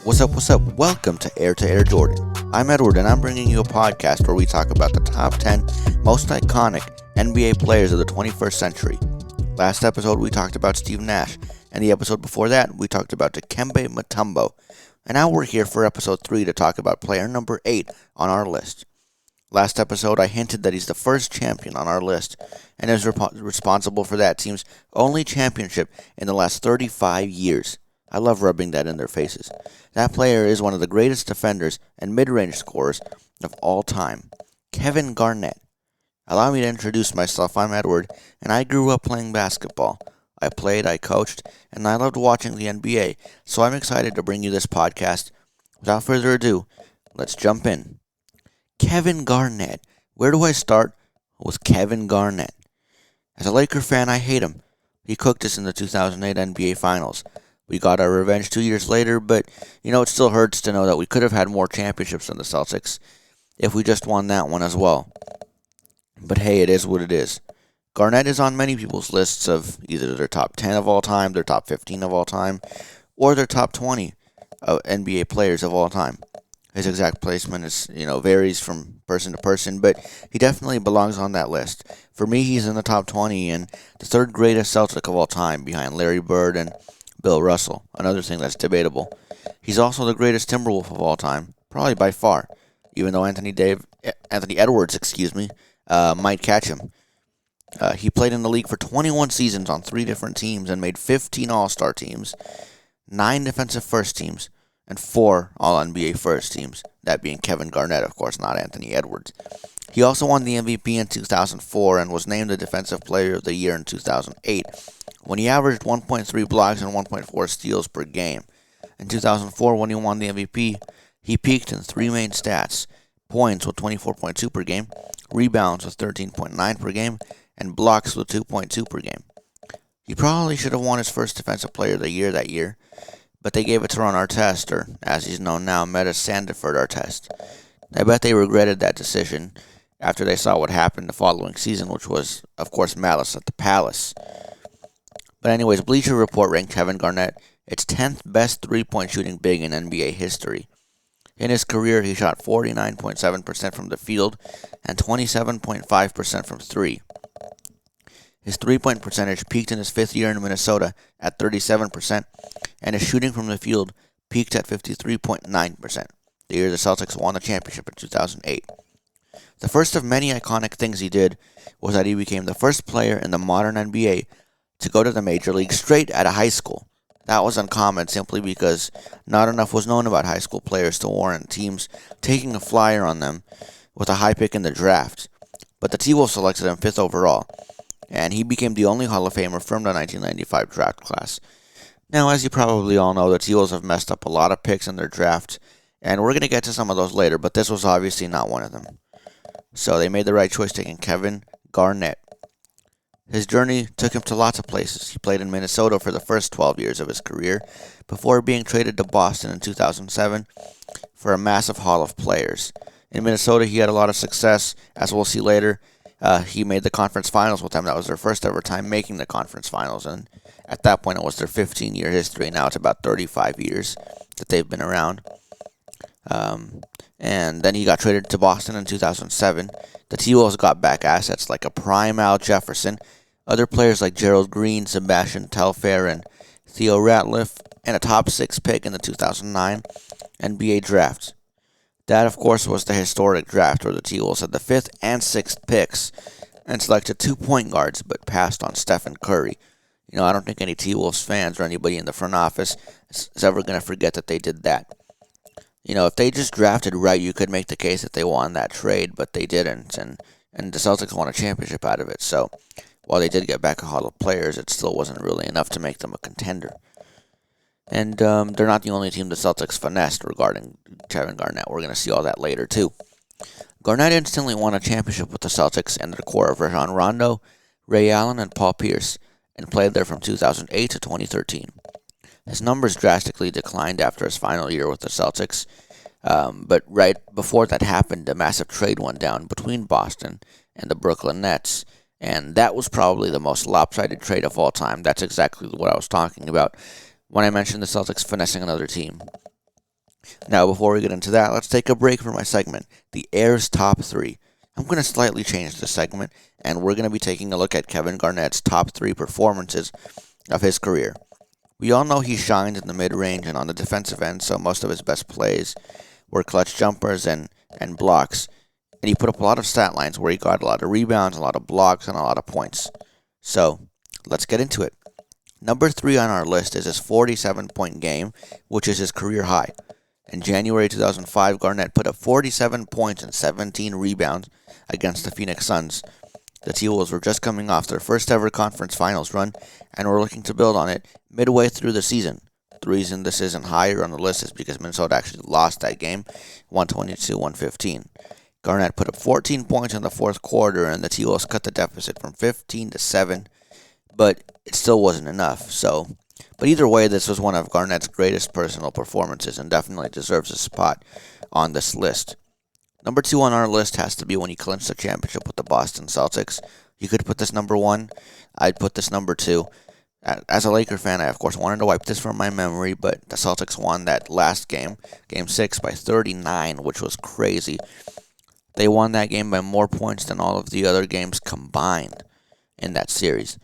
What's up, what's up? Welcome to Heir Jordan. I'm Edward, and I'm bringing you a podcast where we talk about the top 10 most iconic NBA players of the 21st century. Last episode, we talked about Steve Nash, and the episode before that, we talked about Dikembe Mutombo. And now we're here for episode 3 to talk about player number 8 on our list. Last episode, I hinted that he's the first champion on our list, and is responsible for that team's only championship in the last 35 years. I love rubbing that in their faces. That player is one of the greatest defenders and mid-range scorers of all time, Kevin Garnett. Allow me to introduce myself. I'm Edward, and I grew up playing basketball. I played, I coached, and I loved watching the NBA, so I'm excited to bring you this podcast. Without further ado, let's jump in. Kevin Garnett. Where do I start with Kevin Garnett? As a Laker fan, I hate him. He cooked us in the 2008 NBA Finals. We got our revenge 2 years later, but, it still hurts to know that we could have had more championships than the Celtics if we just won that one as well. But hey, it is what it is. Garnett is on many people's lists of either their top 10 of all time, their top 15 of all time, or their top 20 NBA players of all time. His exact placement is, varies from person to person, but he definitely belongs on that list. For me, he's in the top 20 and the third greatest Celtic of all time, behind Larry Bird and Bill Russell, another thing that's debatable. He's also the greatest Timberwolf of all time, probably by far, even though Anthony Edwards, might catch him. He played in the league for 21 seasons on 3 different teams and made 15 All-Star teams, 9 defensive first teams, and 4 All-NBA first teams, that being Kevin Garnett, of course, not Anthony Edwards. He also won the MVP in 2004 and was named the Defensive Player of the Year in 2008, when he averaged 1.3 blocks and 1.4 steals per game. In 2004, when he won the MVP, he peaked in 3 main stats: points with 24.2 per game, rebounds with 13.9 per game, and blocks with 2.2 per game. He probably should have won his first Defensive Player of the Year that year, but they gave it to Ron Artest, or as he's known now, Metis Sandiford Artest. I bet they regretted that decision after they saw what happened the following season, which was, of course, malice at the palace. But anyways, Bleacher Report ranked Kevin Garnett its 10th best three-point shooting big in NBA history. In his career, he shot 49.7% from the field and 27.5% from 3. His three-point percentage peaked in his 5th year in Minnesota at 37%, and his shooting from the field peaked at 53.9%, the year the Celtics won the championship in 2008. The first of many iconic things he did was that he became the first player in the modern NBA to go to the major league straight out of high school. That was uncommon simply because not enough was known about high school players to warrant teams taking a flyer on them with a high pick in the draft. But the T-Wolves selected him 5th overall, and he became the only Hall of Famer from the 1995 draft class. Now, as you probably all know, the T-Wolves have messed up a lot of picks in their draft, and we're going to get to some of those later, but this was obviously not one of them. So they made the right choice taking Kevin Garnett. His journey took him to lots of places. He played in Minnesota for the first 12 years of his career, before being traded to Boston in 2007 for a massive haul of players. In Minnesota, he had a lot of success, as we'll see later. He made the conference finals with them. That was their first ever time making the conference finals, and at that point it was their 15-year history. Now it's about 35 years that they've been around. And then he got traded to Boston in 2007. The T-Wolves got back assets like a prime Al Jefferson, other players like Gerald Green, Sebastian Telfair, and Theo Ratliff, and a top 6 pick in the 2009 NBA draft. That, of course, was the historic draft where the T-Wolves had the 5th and 6th picks and selected 2 point guards but passed on Stephen Curry. I don't think any T-Wolves fans or anybody in the front office is ever going to forget that they did that. If they just drafted right, you could make the case that they won that trade, but they didn't, and the Celtics won a championship out of it. So, while they did get back a haul of players, it still wasn't really enough to make them a contender. And they're not the only team the Celtics finessed regarding Kevin Garnett. We're going to see all that later, too. Garnett instantly won a championship with the Celtics and the core of Rajon Rondo, Ray Allen, and Paul Pierce, and played there from 2008 to 2013. His numbers drastically declined after his final year with the Celtics, but right before that happened, a massive trade went down between Boston and the Brooklyn Nets, and that was probably the most lopsided trade of all time. That's exactly what I was talking about when I mentioned the Celtics finessing another team. Now, before we get into that, let's take a break for my segment, the Heir's Top 3. I'm going to slightly change the segment, and we're going to be taking a look at Kevin Garnett's top 3 performances of his career. We all know he shined in the mid-range and on the defensive end, so most of his best plays were clutch jumpers and blocks, and he put up a lot of stat lines where he got a lot of rebounds, a lot of blocks, and a lot of points. So, let's get into it. Number 3 on our list is his 47-point game, which is his career high. In January 2005, Garnett put up 47 points and 17 rebounds against the Phoenix Suns. The T-Wolves were just coming off their first ever conference finals run and were looking to build on it midway through the season. The reason this isn't higher on the list is because Minnesota actually lost that game, 122-115. Garnett put up 14 points in the fourth quarter, and the T-Wolves cut the deficit from 15 to 7, but it still wasn't enough. But either way, this was one of Garnett's greatest personal performances and definitely deserves a spot on this list. Number 2 on our list has to be when he clinched the championship with the Boston Celtics. You could put this number 1. I'd put this number 2. As a Laker fan, I of course wanted to wipe this from my memory, but the Celtics won that last game, Game 6, by 39, which was crazy. They won that game by more points than all of the other games combined in that series.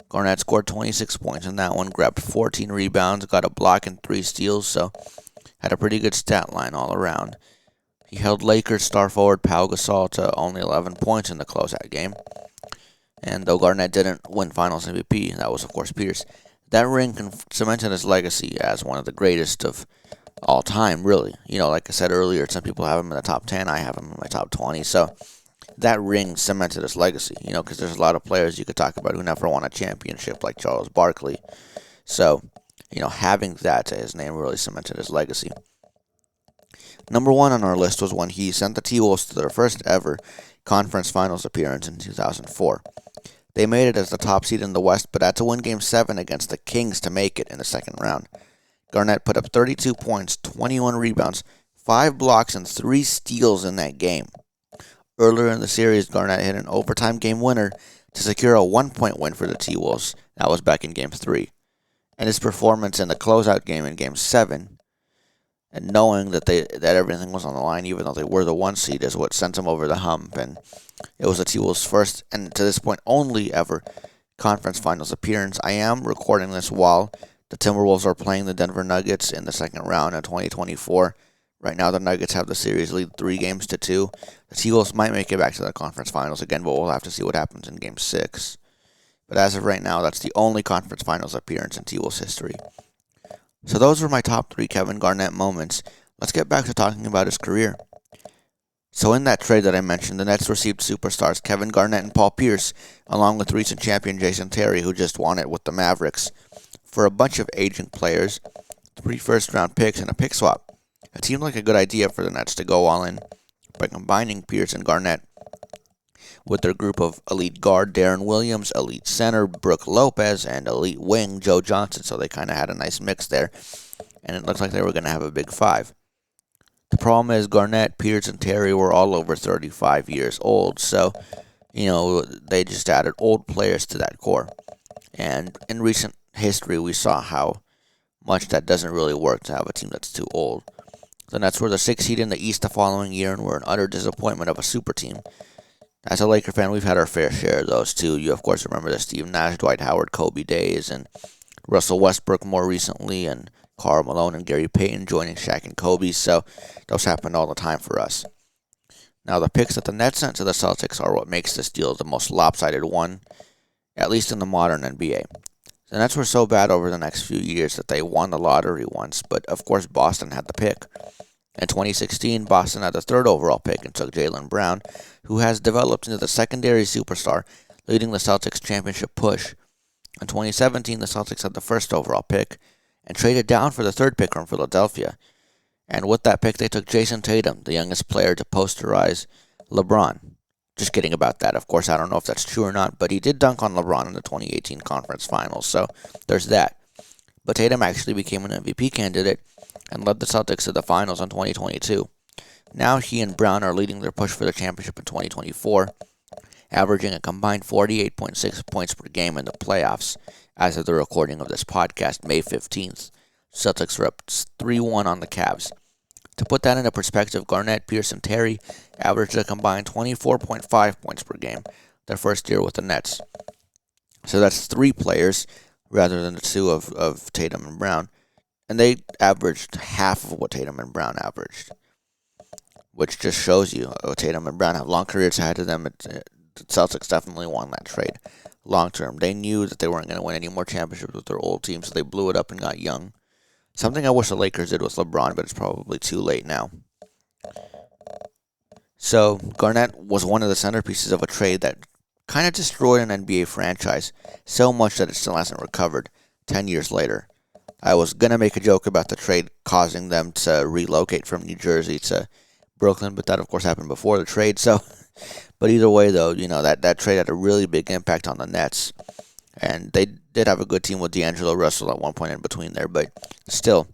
Garnett scored 26 points in that one, grabbed 14 rebounds, got a block and 3 steals, so had a pretty good stat line all around. He held Lakers star forward Pau Gasol to only 11 points in the closeout game. And though Garnett didn't win Finals MVP, that was of course Pierce, that ring cemented his legacy as one of the greatest of all time, really. Like I said earlier, some people have him in the top 10, I have him in my top 20, so that ring cemented his legacy, because there's a lot of players you could talk about who never won a championship, like Charles Barkley. So, having that to his name really cemented his legacy. Number 1 on our list was when he sent the T-Wolves to their first ever conference finals appearance in 2004. They made it as the top seed in the West, but had to win Game 7 against the Kings to make it in the second round. Garnett put up 32 points, 21 rebounds, 5 blocks, and 3 steals in that game. Earlier in the series, Garnett hit an overtime game winner to secure a 1-point win for the T-Wolves. That was back in Game 3. And his performance in the closeout game in Game 7, and knowing that everything was on the line, even though they were the 1 seed, is what sent them over the hump. And it was the T-Wolves' first, and to this point only ever, conference finals appearance. I am recording this while the Timberwolves are playing the Denver Nuggets in the second round in 2024. Right now, the Nuggets have the series lead 3-2. The T-Wolves might make it back to the conference finals again, but we'll have to see what happens in Game 6. But as of right now, that's the only conference finals appearance in T-Wolves history. So those were my top 3 Kevin Garnett moments. Let's get back to talking about his career. So in that trade that I mentioned, the Nets received superstars Kevin Garnett and Paul Pierce, along with recent champion Jason Terry, who just won it with the Mavericks, for a bunch of aging players, 3 first-round picks, and a pick swap. It seemed like a good idea for the Nets to go all in by combining Pierce and Garnett with their group of elite guard Darren Williams, elite center Brook Lopez, and elite wing Joe Johnson, so they kind of had a nice mix there, and it looked like they were going to have a big 5. The problem is Garnett, Pierce, and Terry were all over 35 years old, so, they just added old players to that core. And in recent history, we saw how much that doesn't really work to have a team that's too old. The Nets were the 6th seed in the East the following year and were an utter disappointment of a super team. As a Laker fan, we've had our fair share of those too. You, of course, remember the Steve Nash, Dwight Howard, Kobe days, and Russell Westbrook more recently, and Karl Malone and Gary Payton joining Shaq and Kobe, so those happened all the time for us. Now, the picks that the Nets sent to the Celtics are what makes this deal the most lopsided one, at least in the modern NBA. The Nets were so bad over the next few years that they won the lottery once, but of course Boston had the pick. In 2016, Boston had the 3rd overall pick and took Jaylen Brown, who has developed into the secondary superstar, leading the Celtics' championship push. In 2017, the Celtics had the 1st overall pick and traded down for the 3rd pick from Philadelphia. And with that pick, they took Jason Tatum, the youngest player to posterize LeBron. Just kidding about that. Of course, I don't know if that's true or not, but he did dunk on LeBron in the 2018 conference finals, so there's that. But Tatum actually became an MVP candidate and led the Celtics to the finals in 2022. Now he and Brown are leading their push for the championship in 2024, averaging a combined 48.6 points per game in the playoffs as of the recording of this podcast, May 15th. Celtics are up 3-1 on the Cavs. To put that into perspective, Garnett, Pierce, and Terry averaged a combined 24.5 points per game their first year with the Nets. So that's 3 players rather than the 2 of Tatum and Brown. And they averaged half of what Tatum and Brown averaged, which just shows you Tatum and Brown have long careers ahead of them. The Celtics definitely won that trade long term. They knew that they weren't going to win any more championships with their old team, so they blew it up and got young. Something I wish the Lakers did with LeBron, but it's probably too late now. So Garnett was one of the centerpieces of a trade that kind of destroyed an NBA franchise, so much that it still hasn't recovered 10 years later. I was going to make a joke about the trade causing them to relocate from New Jersey to Brooklyn, but that of course happened before the trade. So, but either way though, that trade had a really big impact on the Nets. And they did have a good team with D'Angelo Russell at one point in between there, but still,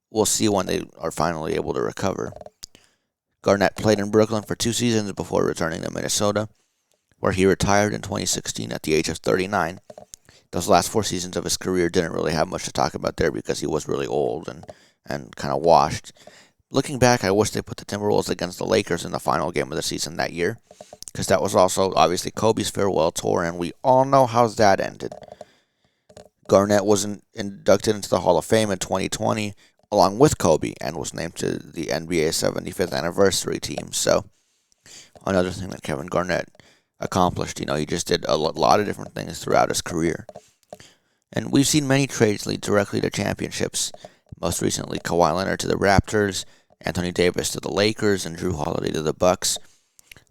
we'll see when they are finally able to recover. Garnett played in Brooklyn for 2 seasons before returning to Minnesota, where he retired in 2016 at the age of 39. Those last 4 seasons of his career didn't really have much to talk about there because he was really old and kind of washed. Looking back, I wish they put the Timberwolves against the Lakers in the final game of the season that year, because that was also obviously Kobe's farewell tour, and we all know how that ended. Garnett was inducted into the Hall of Fame in 2020 along with Kobe and was named to the NBA's 75th anniversary team. So another thing that Kevin Garnett accomplished, he just did a lot of different things throughout his career. And we've seen many trades lead directly to championships. Most recently, Kawhi Leonard to the Raptors, Anthony Davis to the Lakers, and Drew Holiday to the Bucks.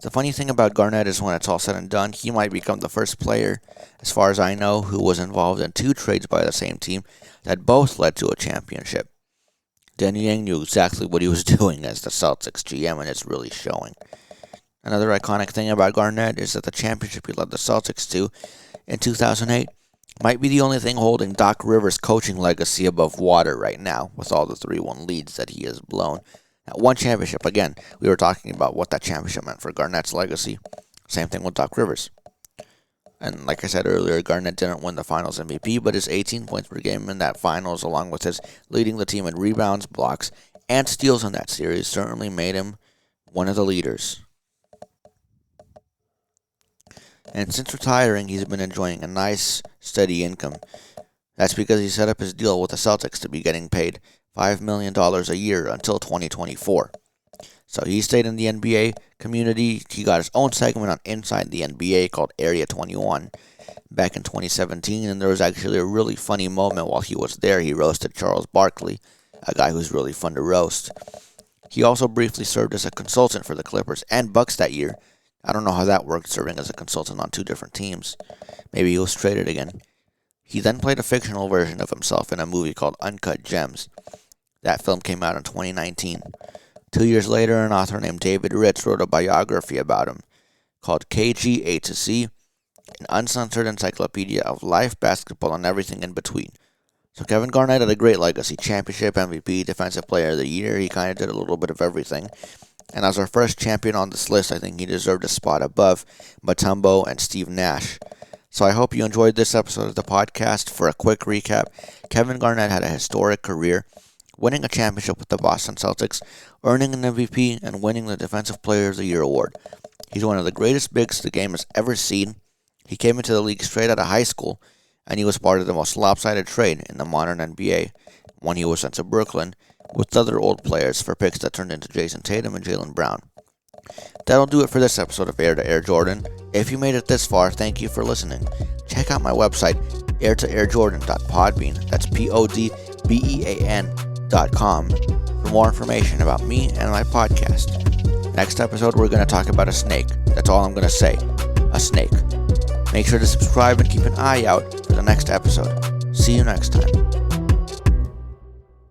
The funny thing about Garnett is when it's all said and done, he might become the first player, as far as I know, who was involved in 2 trades by the same team that both led to a championship. Danny Ainge knew exactly what he was doing as the Celtics GM, and it's really showing. Another iconic thing about Garnett is that the championship he led the Celtics to in 2008 might be the only thing holding Doc Rivers' coaching legacy above water right now, with all the 3-1 leads that he has blown. At one championship, again, we were talking about what that championship meant for Garnett's legacy. Same thing with Doc Rivers. And like I said earlier, Garnett didn't win the Finals MVP, but his 18 points per game in that Finals, along with his leading the team in rebounds, blocks, and steals in that series, certainly made him one of the leaders. And since retiring, he's been enjoying a nice, steady income. That's because he set up his deal with the Celtics to be getting paid $5 million a year until 2024. So he stayed in the NBA community. He got his own segment on Inside the NBA called Area 21 back in 2017, and there was actually a really funny moment while he was there. He roasted Charles Barkley, a guy who's really fun to roast. He also briefly served as a consultant for the Clippers and Bucks that year. I don't know how that worked, serving as a consultant on 2 different teams. Maybe he was traded again. He then played a fictional version of himself in a movie called Uncut Gems. That film came out in 2019. 2 years later, an author named David Ritz wrote a biography about him called KG A to C, an uncensored encyclopedia of life, basketball, and everything in between. So Kevin Garnett had a great legacy: championship, MVP, Defensive Player of the Year. He kind of did a little bit of everything. And as our first champion on this list, I think he deserved a spot above Mutombo and Steve Nash. So I hope you enjoyed this episode of the podcast. For a quick recap, Kevin Garnett had a historic career, winning a championship with the Boston Celtics, earning an MVP, and winning the Defensive Player of the Year award. He's one of the greatest bigs the game has ever seen. He came into the league straight out of high school, and he was part of the most lopsided trade in the modern NBA when he was sent to Brooklyn with other old players for picks that turned into Jason Tatum and Jaylen Brown. That'll do it for this episode of Heir to Heir Jordan. If you made it this far, thank you for listening. Check out my website, heirtoheirjordan.podbean. That's PODBEAN.com for more information about me and my podcast. Next episode, we're going to talk about a snake. That's all I'm going to say. A snake. Make sure to subscribe and keep an eye out for the next episode. See you next time.